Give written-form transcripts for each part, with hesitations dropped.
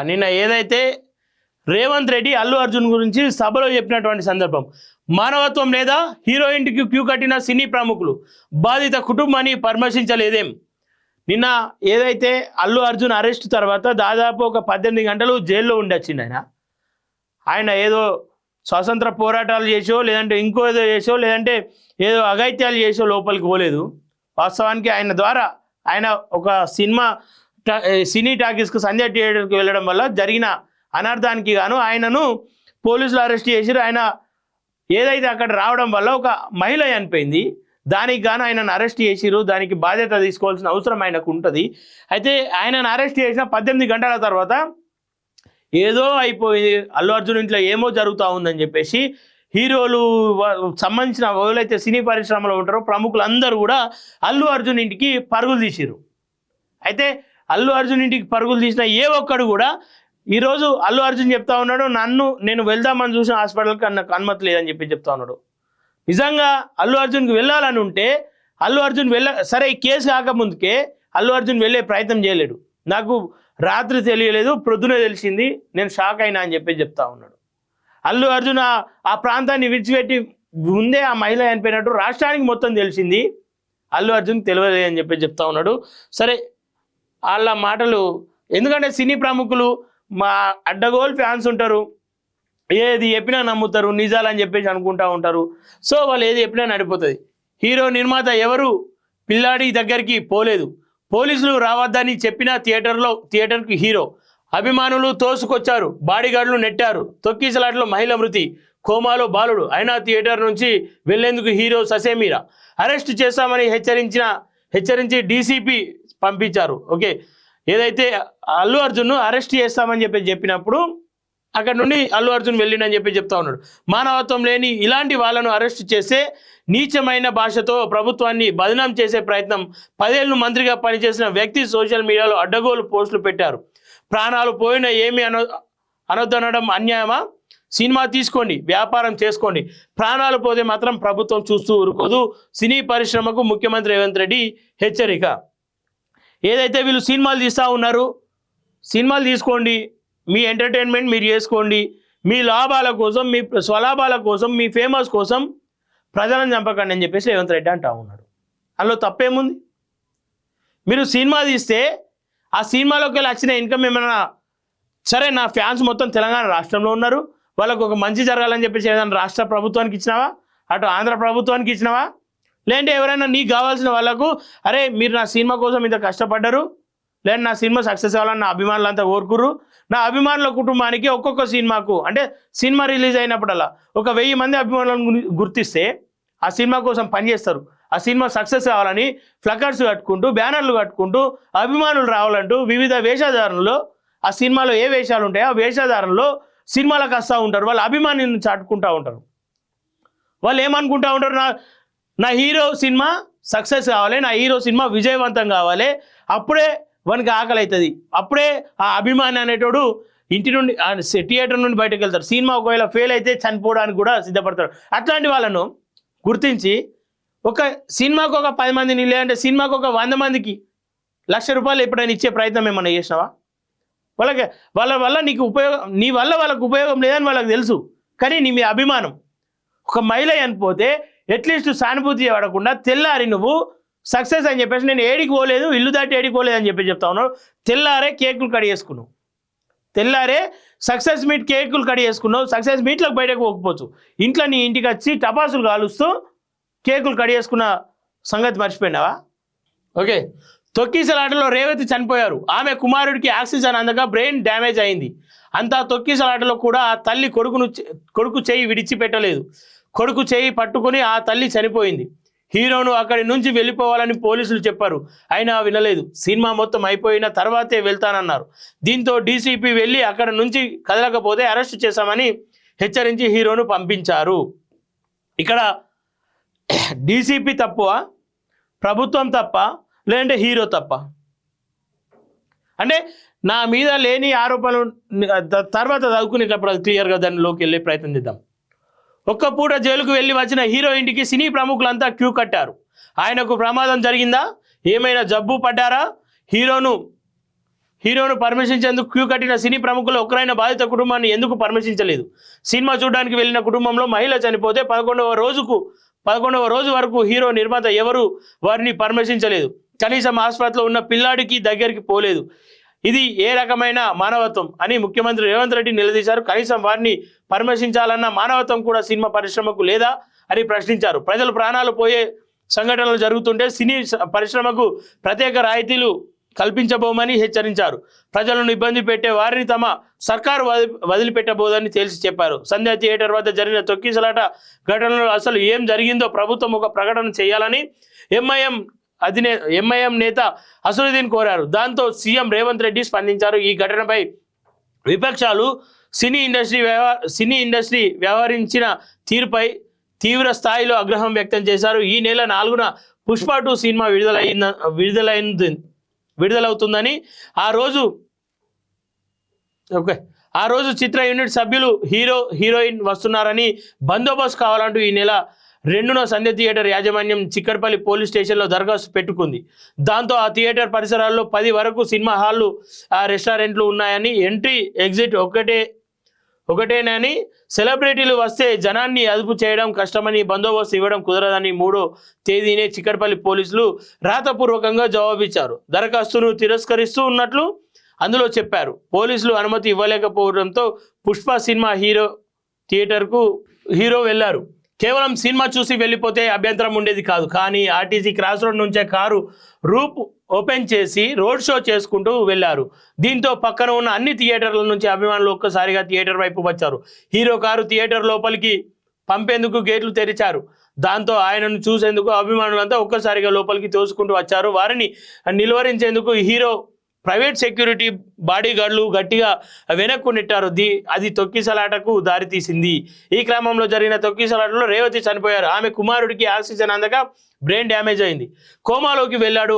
నిన్న ఏదైతే రేవంత్ రెడ్డి అల్లు అర్జున్ గురించి సభలో చెప్పినటువంటి సందర్భం, మానవత్వం లేదా, హీరోయిన్కి క్యూ కట్టిన సినీ ప్రముఖులు, బాధిత కుటుంబాన్ని పరామర్శించలేదేం. నిన్న ఏదైతే అల్లు అర్జున్ అరెస్ట్ తర్వాత దాదాపు ఒక 18 గంటలు జైల్లో ఉండొచ్చింది. ఆయన ఏదో స్వాతంత్ర పోరాటాలు చేసో, లేదంటే ఇంకో ఏదో చేసో, లేదంటే ఏదో అఘాయిత్యాలు చేసో లోపలికి పోలేదు. వాస్తవానికి ఆయన ద్వారా ఆయన ఒక సినీ టాకీస్కు సంధ్య థియేటర్కి వెళ్ళడం వల్ల జరిగిన అనర్థానికి గాను ఆయనను పోలీసులు అరెస్ట్ చేసి ఆయన ఏదైతే అక్కడ రావడం వల్ల ఒక మహిళ చనిపోయింది. దానికి గాను ఆయనను అరెస్ట్ చేసిరు. దానికి బాధ్యత తీసుకోవాల్సిన అవసరం ఆయనకు ఉంటుంది. అయితే ఆయనను అరెస్ట్ చేసిన 18 గంటల తర్వాత ఏదో అయిపోయింది, అల్లు అర్జున్ ఇంట్లో ఏమో జరుగుతూ ఉందని చెప్పేసి హీరోలు సంబంధించిన ఎవరైతే సినీ పరిశ్రమలో ఉంటారో ప్రముఖులందరూ కూడా అల్లు అర్జున్ ఇంటికి పరుగులు తీసిరు. అయితే అల్లు అర్జున్ ఇంటికి పరుగులు తీసిన ఏ ఒక్కడు కూడా ఈరోజు అల్లు అర్జున్ చెప్తా ఉన్నాడు, నేను వెళ్దామని చూసిన హాస్పిటల్కి నాకు అనుమతి లేదని చెప్పి చెప్తా ఉన్నాడు. నిజంగా అల్లు అర్జున్కి వెళ్ళాలని ఉంటే అల్లు అర్జున్ సరే ఈ కేసు కాకముందుకే అల్లు అర్జున్ వెళ్ళే ప్రయత్నం చేయలేడు. నాకు రాత్రి తెలియలేదు, ప్రొద్దునే తెలిసింది, నేను షాక్ అయినా అని చెప్పి చెప్తా ఉన్నాడు. అల్లు అర్జున్ ఆ ప్రాంతాన్ని విడిచిపెట్టి ముందే ఆ మహిళ చనిపోయినట్టు రాష్ట్రానికి మొత్తం తెలిసింది, అల్లు అర్జున్కి తెలియదు అని చెప్పి చెప్తా ఉన్నాడు. సరే వాళ్ళ మాటలు, ఎందుకంటే సినీ ప్రముఖులు మా అడ్డగోల్ ఫ్యాన్స్ ఉంటారు, ఏది చెప్పినా నమ్ముతారు, నిజాలని చెప్పేసి అనుకుంటూ ఉంటారు. సో వాళ్ళు ఏది చెప్పినా నడిపోతుంది. హీరో నిర్మాత ఎవరు పిల్లాడి దగ్గరికి పోలేదు, పోలీసులు రావద్దని చెప్పిన థియేటర్కి హీరో అభిమానులు తోసుకొచ్చారు, బాడీగార్డులు నెట్టారు, తొక్కిసలాటలో మహిళ మృతి, కోమాలో బాలుడు, అయినా థియేటర్ నుంచి వెళ్లేందుకు హీరో ససేమీరా, అరెస్ట్ చేస్తామని హెచ్చరించి డీసీపీ పంపించారు. ఓకే, ఏదైతే అల్లు అర్జున్ను అరెస్ట్ చేస్తామని చెప్పినప్పుడు అక్కడ నుండి అల్లు అర్జున్ వెళ్ళిండని చెప్తా ఉన్నాడు. మానవత్వం లేని ఇలాంటి వాళ్ళను అరెస్ట్ చేసే నీచమైన భాషతో ప్రభుత్వాన్ని బదనాం చేసే ప్రయత్నం. 10 ఏళ్ళు మంత్రిగా పనిచేసిన వ్యక్తి సోషల్ మీడియాలో అడ్డగోలు పోస్టులు పెట్టారు. ప్రాణాలు పోయినా ఏమి అనొద్దనడం అన్యాయమా? సినిమా తీసుకోండి, వ్యాపారం చేసుకోండి, ప్రాణాలు పోతే మాత్రం ప్రభుత్వం చూస్తూ ఊరుకోదు. సినీ పరిశ్రమకు ముఖ్యమంత్రి రేవంత్ రెడ్డి హెచ్చరిక. ఏదైతే వీళ్ళు సినిమాలు తీస్తూ ఉన్నారు, సినిమాలు తీసుకోండి, మీ ఎంటర్టైన్మెంట్ మీరు చేసుకోండి, మీ లాభాల కోసం, మీ స్వలాభాల కోసం, మీ ఫేమస్ కోసం ప్రజలను చంపకండి అని చెప్పేసి రేవంత్ రెడ్డి అంటా ఉన్నాడు. అందులో తప్పేముంది? మీరు సినిమా తీస్తే ఆ సినిమాలోకి వెళ్ళి వచ్చిన ఇన్కమ్ ఏమైనా, సరే నా ఫ్యాన్స్ మొత్తం తెలంగాణ రాష్ట్రంలో ఉన్నారు, వాళ్ళకు ఒక మంచి జరగాలని చెప్పేసి ఏదైనా రాష్ట్ర ప్రభుత్వానికి ఇచ్చినావా, అటు ఆంధ్ర ప్రభుత్వానికి ఇచ్చినావా, లేదంటే ఎవరైనా నీకు కావాల్సిన వాళ్ళకు అరే మీరు నా సినిమా కోసం ఇంత కష్టపడ్డారు, లేదంటే నా సినిమా సక్సెస్ అవ్వాలని నా అభిమానులు అంతా కోరుకుర్రు, నా అభిమానుల కుటుంబానికి ఒక్కొక్క సినిమాకు అంటే సినిమా రిలీజ్ అయినప్పుడల్లా ఒక 1000 మంది అభిమానులను గుర్తిస్తే ఆ సినిమా కోసం పనిచేస్తారు. ఆ సినిమా సక్సెస్ కావాలని ఫ్లకర్స్ కట్టుకుంటూ, బ్యానర్లు కట్టుకుంటూ, అభిమానులు రావాలంటూ వివిధ వేషధారణలో ఆ సినిమాలో ఏ వేషాలు ఉంటాయో ఆ వేషధారణలో సినిమాలకు వస్తూ ఉంటారు. వాళ్ళ అభిమానిని చాటుకుంటూ ఉంటారు. వాళ్ళు ఏమనుకుంటూ ఉంటారు, నా హీరో సినిమా సక్సెస్ కావాలి, నా హీరో సినిమా విజయవంతం కావాలి, అప్పుడే వానికి ఆకలి అవుతుంది, అప్పుడే ఆ అభిమాని అనేటోడు ఇంటి నుండి థియేటర్ నుండి బయటకు వెళ్తారు. సినిమా ఒకవేళ ఫెయిల్ అయితే చనిపోవడానికి కూడా సిద్ధపడతారు. అట్లాంటి వాళ్ళను గుర్తించి ఒక సినిమాకు ఒక 10 మందిని, లేదంటే సినిమాకు ఒక 100 మందికి ₹1,00,000 ఎప్పుడైనా ఇచ్చే ప్రయత్నం ఏమన్నా చేసినావా? వాళ్ళ వల్ల నీకు ఉపయోగం, నీ వల్ల వాళ్ళకు ఉపయోగం లేదని వాళ్ళకి తెలుసు, కానీ మీ అభిమానం. ఒక మహిళ చనిపోతే అట్లీస్ట్ సానుభూతి పడకుండా తెల్లారి నువ్వు సక్సెస్ అని చెప్పేసి నేను ఏడికి పోలేదు, ఇల్లు దాటి ఏడికి పోలేదు అని చెప్తా ఉన్నావు. తెల్లారే కేకులు కట్ చేసుకున్నావు, తెల్లారే సక్సెస్ మీట్ కేకులు కట్ చేసుకున్నావు. సక్సెస్ మీట్లకు బయటకు పోకపోవచ్చు, ఇంట్లో నీ ఇంటికి వచ్చి టపాసులు కాలుస్తూ కేకులు కట్ చేసుకున్న సంగతి మర్చిపోయినావా? ఓకే, తొక్కిసలాటలో రేవతి చనిపోయారు. ఆమె కుమారుడికి ఆక్సిజన్ అందక బ్రెయిన్ డ్యామేజ్ అయింది. అంతా తొక్కిసలాటలో కూడా ఆ తల్లి కొడుకు చేయి విడిచిపెట్టలేదు. కొడుకు చేయి పట్టుకుని ఆ తల్లి చనిపోయింది. హీరోను అక్కడి నుంచి వెళ్ళిపోవాలని పోలీసులు చెప్పారు, అయినా వినలేదు. సినిమా మొత్తం అయిపోయిన తర్వాతే వెళ్తానన్నారు. దీంతో డీసీపీ వెళ్ళి అక్కడ నుంచి కదలకపోతే అరెస్ట్ చేశామని హెచ్చరించి హీరోను పంపించారు. ఇక్కడ డీసీపీ తప్ప, ప్రభుత్వం తప్ప, లేదంటే హీరో తప్ప? అంటే నా మీద లేని ఆరోపణలు తర్వాత చదువుకునేటప్పుడు అది క్లియర్గా దానిలోకి వెళ్ళే ప్రయత్నం చేద్దాం. ఒక్క పూట జైలుకు వెళ్ళి వచ్చిన హీరోయిన్కి సినీ ప్రముఖులంతా క్యూ కట్టారు. ఆయనకు ప్రమాదం జరిగిందా, ఏమైనా జబ్బు పడ్డారా, హీరోను హీరోను పరామర్శించేందుకు క్యూ కట్టిన సినీ ప్రముఖులు ఒకరైన బాధిత కుటుంబాన్ని ఎందుకు పరామర్శించలేదు? సినిమా చూడడానికి వెళ్ళిన కుటుంబంలో మహిళ చనిపోతే 11వ రోజు వరకు హీరో నిర్మాత ఎవరు వారిని పరామర్శించలేదు. కనీసం ఆసుపత్రిలో ఉన్న పిల్లాడికి దగ్గరికి పోలేదు. ఇది ఏ రకమైన మానవత్వం అని ముఖ్యమంత్రి రేవంత్ రెడ్డి నిలదీశారు. కనీసం వారిని పరామర్శించాలన్న మానవత్వం కూడా సినిమా పరిశ్రమకు లేదా అని ప్రశ్నించారు. ప్రజలు ప్రాణాలు పోయే సంఘటనలు జరుగుతుంటే సినీ పరిశ్రమకు ప్రత్యేక రాయితీలు కల్పించబోమని హెచ్చరించారు. ప్రజలను ఇబ్బంది పెట్టే వారిని తమ సర్కారు వదిలిపెట్టబోదని తేల్చి చెప్పారు. సంధ్య థియేటర్ వద్ద జరిగిన తొక్కిసలాట ఘటనలో అసలు ఏం జరిగిందో ప్రభుత్వం ఒక ప్రకటన చేయాలని ఎంఐఎం నేత అసదుద్దీన్ కోరారు. దాంతో సీఎం రేవంత్ రెడ్డి స్పందించారు. ఈ ఘటనపై విపక్షాలు సినీ ఇండస్ట్రీ వ్యవహరించిన తీరుపై తీవ్ర స్థాయిలో ఆగ్రహం వ్యక్తం చేశారు. ఈ నెల 4న పుష్ప 2 సినిమా విడుదలవుతుందని ఆ రోజు చిత్ర యూనిట్ సభ్యులు హీరోయిన్ వస్తున్నారని బందోబస్తు కావాలంటూ ఈ నెల 2న సంధ్య థియేటర్ యాజమాన్యం చిక్కడపల్లి పోలీస్ స్టేషన్లో దరఖాస్తు పెట్టుకుంది. దాంతో ఆ థియేటర్ పరిసరాల్లో 10 వరకు సినిమా హాళ్ళు రెస్టారెంట్లు ఉన్నాయని, ఎంట్రీ ఎగ్జిట్ ఒకటేనని, సెలబ్రిటీలు వస్తే జనాన్ని అదుపు చేయడం కష్టమని, బందోబస్తు ఇవ్వడం కుదరదని 3వ తేదీనే చిక్కడపల్లి పోలీసులు రాతపూర్వకంగా జవాబిచ్చారు. దరఖాస్తును తిరస్కరిస్తూ ఉన్నట్లు అందులో చెప్పారు. పోలీసులు అనుమతి ఇవ్వలేకపోవడంతో పుష్ప సినిమా థియేటర్కు హీరో వెళ్లారు. కేవలం సినిమా చూసి వెళ్ళిపోతే అభ్యంతరం ఉండేది కాదు. కానీ ఆర్టీసీ క్రాస్ రోడ్ నుంచే కారు రూప్ ఓపెన్ చేసి రోడ్ షో చేసుకుంటూ వెళ్లారు. దీంతో పక్కన ఉన్న అన్ని థియేటర్ల నుంచి అభిమానులు ఒక్కసారిగా థియేటర్ వైపు వచ్చారు. హీరో కారు థియేటర్ లోపలికి పంపేందుకు గేట్లు తెరిచారు. దాంతో ఆయనను చూసేందుకు అభిమానులంతా ఒక్కసారిగా లోపలికి తోసుకుంటూ వచ్చారు. వారిని నిలువరించేందుకు హీరో ప్రైవేట్ సెక్యూరిటీ బాడీగార్డులు గట్టిగా వెనక్కు నెట్టారు. అది తొక్కిసలాటకు దారితీసింది. ఈ క్రమంలో జరిగిన తొక్కిసలాటలో రేవతి చనిపోయారు. ఆమె కుమారుడికి ఆక్సిజన్ అందక బ్రెయిన్ డ్యామేజ్ అయింది, కోమాలోకి వెళ్ళాడు.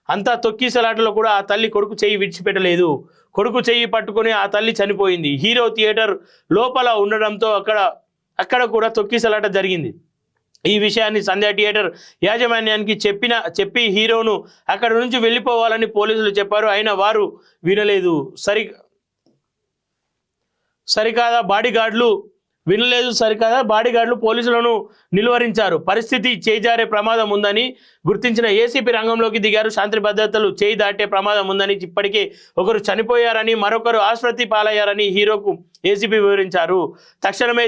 అంతా తొక్కిసలాటలో కూడా ఆ తల్లి కొడుకు చెయ్యి విడిచిపెట్టలేదు. కొడుకు చెయ్యి పట్టుకుని ఆ తల్లి చనిపోయింది. హీరో థియేటర్ లోపల ఉండడంతో అక్కడ కూడా తొక్కిసలాట జరిగింది. ఈ విషయాన్ని సంధ్య థియేటర్ యాజమాన్యానికి చెప్పి హీరోను అక్కడ నుంచి వెళ్ళిపోవాలని పోలీసులు చెప్పారు. అయినా వారు వినలేదు. సరికాదా బాడీగార్డులు పోలీసులను నిలువరించారు. పరిస్థితి చేజారే ప్రమాదం ఉందని గుర్తించిన ఏసీపీ రంగంలోకి దిగారు. శాంతి భద్రతలు చేయి దాటే ప్రమాదం ఉందని, ఇప్పటికే ఒకరు చనిపోయారని, మరొకరు ఆసుపత్రి పాలయ్యారని హీరోకు ఏసీపీ వివరించారు. తక్షణమే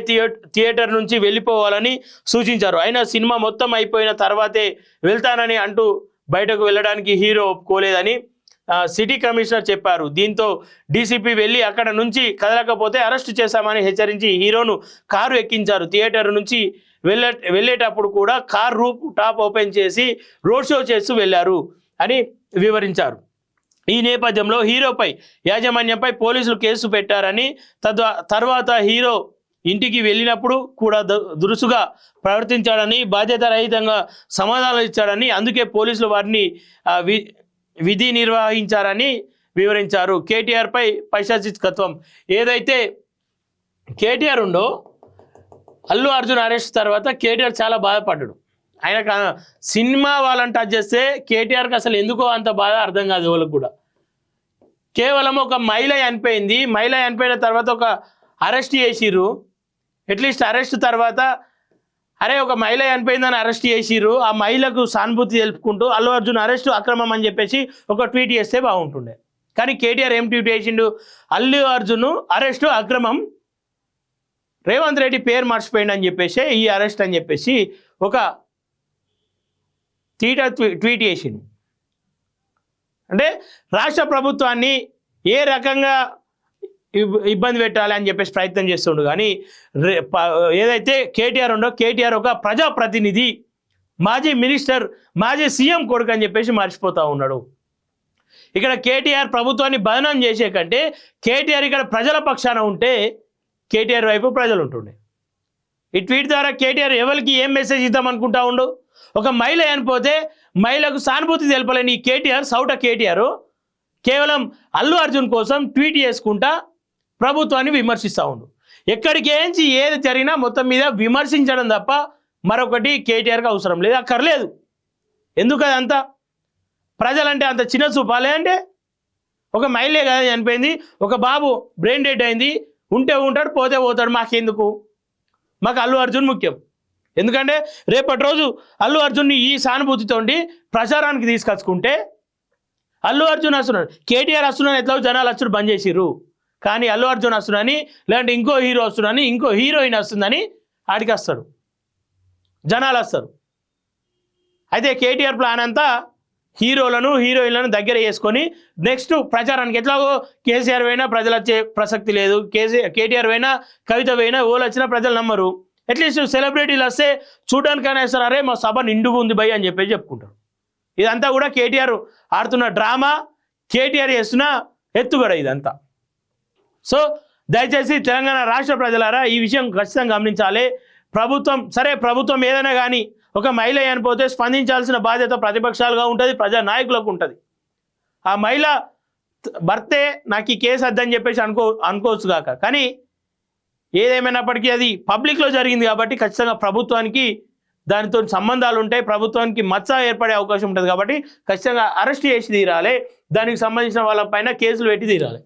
థియేటర్ నుంచి వెళ్ళిపోవాలని సూచించారు. అయినా సినిమా మొత్తం అయిపోయిన తర్వాతే వెళ్తానని అంటూ బయటకు వెళ్ళడానికి హీరో ఒప్పుకోలేదని సిటీ కమిషనర్ చెప్పారు. దీంతో డీసీపీ వెళ్ళి అక్కడ నుంచి కదలకపోతే అరెస్టు చేశామని హెచ్చరించి హీరోను కారు ఎక్కించారు. థియేటర్ నుంచి వెళ్ళేటప్పుడు కూడా కార్ రూప్ టాప్ ఓపెన్ చేసి రోడ్ షో చేస్తూ వెళ్లారు అని వివరించారు. ఈ నేపథ్యంలో హీరోపై యాజమాన్యంపై పోలీసులు కేసు పెట్టారని, తర్వాత హీరో ఇంటికి వెళ్ళినప్పుడు కూడా దురుసుగా ప్రవర్తించాడని, బాధ్యత రహితంగా సమాధానాలు ఇచ్చాడని, అందుకే పోలీసులు వారిని విధి నిర్వహించారని వివరించారు. కేటీఆర్పై పైశాచికత్వం ఏదైతే కేటీఆర్ ఉండో, అల్లు అర్జున్ అరెస్ట్ తర్వాత కేటీఆర్ చాలా బాధపడ్డాడు. ఆయన సినిమా వాళ్ళని టచ్ చేస్తే కేటీఆర్కి అసలు ఎందుకో అంత బాధ అర్థం కాదు వాళ్ళకు కూడా. కేవలం ఒక మహిళ చనిపోయింది, మహిళ చనిపోయిన తర్వాత ఒక అరెస్ట్ చేసిర్రు. అట్లీస్ట్ అరెస్ట్ తర్వాత ఒక మహిళ చనిపోయిందని అరెస్ట్ చేసిర్రు, ఆ మహిళకు సానుభూతి తెలుపుకుంటూ అల్లు అర్జున్ అరెస్ట్ అక్రమం అని చెప్పేసి ఒక ట్వీట్ చేస్తే బాగుంటుండే. కానీ కేటీఆర్ ఏం ట్వీట్ చేసిండు? అల్లు అర్జున్ అరెస్టు అక్రమం, రేవంత్ రెడ్డి పేరు మర్చిపోయింది అని చెప్పేసి ఈ అరెస్ట్ అని చెప్పేసి ఒక ట్వీట్ చేసిండు. అంటే రాష్ట్ర ప్రభుత్వాన్ని ఏ రకంగా ఇబ్బంది పెట్టాలి అని చెప్పేసి ప్రయత్నం చేస్తుండు. కానీ ఏదైతే కేటీఆర్ ఉండో, కేటీఆర్ ఒక ప్రజాప్రతినిధి, మాజీ మినిస్టర్, మాజీ సీఎం కొడుకు అని చెప్పేసి మర్చిపోతూ ఉన్నాడు. ఇక్కడ కేటీఆర్ ప్రభుత్వాన్ని బదనాం చేసే కంటే కేటీఆర్ ఇక్కడ ప్రజల పక్షాన ఉంటే కేటీఆర్ వైపు ప్రజలు ఉంటుండే. ఈ ట్వీట్ ద్వారా కేటీఆర్ ఎవరికి ఏం మెసేజ్ ఇద్దాం అనుకుంటా ఉండు? ఒక మహిళ చనిపోతే మహిళకు సానుభూతి తెలపలేని కేటీఆర్, సౌట కేటీఆర్ కేవలం అల్లు అర్జున్ కోసం ట్వీట్ చేసుకుంటా ప్రభుత్వాన్ని విమర్శిస్తూ ఉండు. ఎక్కడికేంచి ఏది జరిగినా మొత్తం మీద విమర్శించడం తప్ప మరొకటి కేటీఆర్కి అవసరం లేదు, అక్కర్లేదు. ఎందుకు అదంతా? ప్రజలంటే అంత చిన్న చూపాలే అంటే ఒక మహిళే కదా చనిపోయింది, ఒక బాబు బ్రెయిన్ డెడ్ అయింది, ఉంటే ఉంటాడు పోతే పోతాడు, మాకెందుకు? మాకు అల్లు అర్జున్ ముఖ్యం. ఎందుకంటే రేపటి రోజు అల్లు అర్జున్ని ఈ సానుభూతితోండి ప్రచారానికి తీసుకొచ్చుకుంటే అల్లు అర్జున్ వస్తున్నాడు, కేటీఆర్ వస్తున్నాను ఎట్లా జనాలు వచ్చుడు బంద్ చేసిర్రు, కానీ అల్లు అర్జున్ వస్తుందని లేదంటే ఇంకో హీరో వస్తుందని ఇంకో హీరోయిన్ వస్తుందని ఆడికి వస్తాడు, జనాలు వస్తారు. అయితే కేటీఆర్ ప్లాన్ అంతా హీరోలను హీరోయిన్లను దగ్గర చేసుకొని నెక్స్ట్ ప్రచారానికి ఎట్లాగో కేసీఆర్ పోయినా ప్రజలు వచ్చే ప్రసక్తి లేదు, కేటీఆర్ పోయినా కవిత పోయినా ఓళ్ళు వచ్చినా ప్రజలు నమ్మరు, అట్లీస్ట్ సెలబ్రిటీలు వస్తే చూడడానికైనా వేస్తారు, అరే మా సభ నిండుగా ఉంది భయ్ అని చెప్పేసి చెప్పుకుంటారు. ఇదంతా కూడా కేటీఆర్ ఆడుతున్న డ్రామా, కేటీఆర్ చేస్తున్న ఎత్తుగడ ఇదంతా. సో దయచేసి తెలంగాణ రాష్ట్ర ప్రజలారా ఈ విషయం ఖచ్చితంగా గమనించాలి. ప్రభుత్వం ఏదైనా కానీ ఒక మహిళ చనిపోతే స్పందించాల్సిన బాధ్యత ప్రతిపక్షాలుగా ఉంటుంది, ప్రజా నాయకులకు ఉంటుంది. ఆ మహిళ భర్తే నాకు ఈ కేసు వద్దని చెప్పేసి అనుకోవచ్చు కాక, కానీ ఏదేమైనప్పటికీ అది పబ్లిక్లో జరిగింది కాబట్టి ఖచ్చితంగా ప్రభుత్వానికి దానితో సంబంధాలు ఉంటాయి, ప్రభుత్వానికి మచ్చ ఏర్పడే అవకాశం ఉంటుంది. కాబట్టి ఖచ్చితంగా అరెస్ట్ చేసి తీరాలి, దానికి సంబంధించిన వాళ్ళ పైన కేసులు పెట్టి తీరాలి.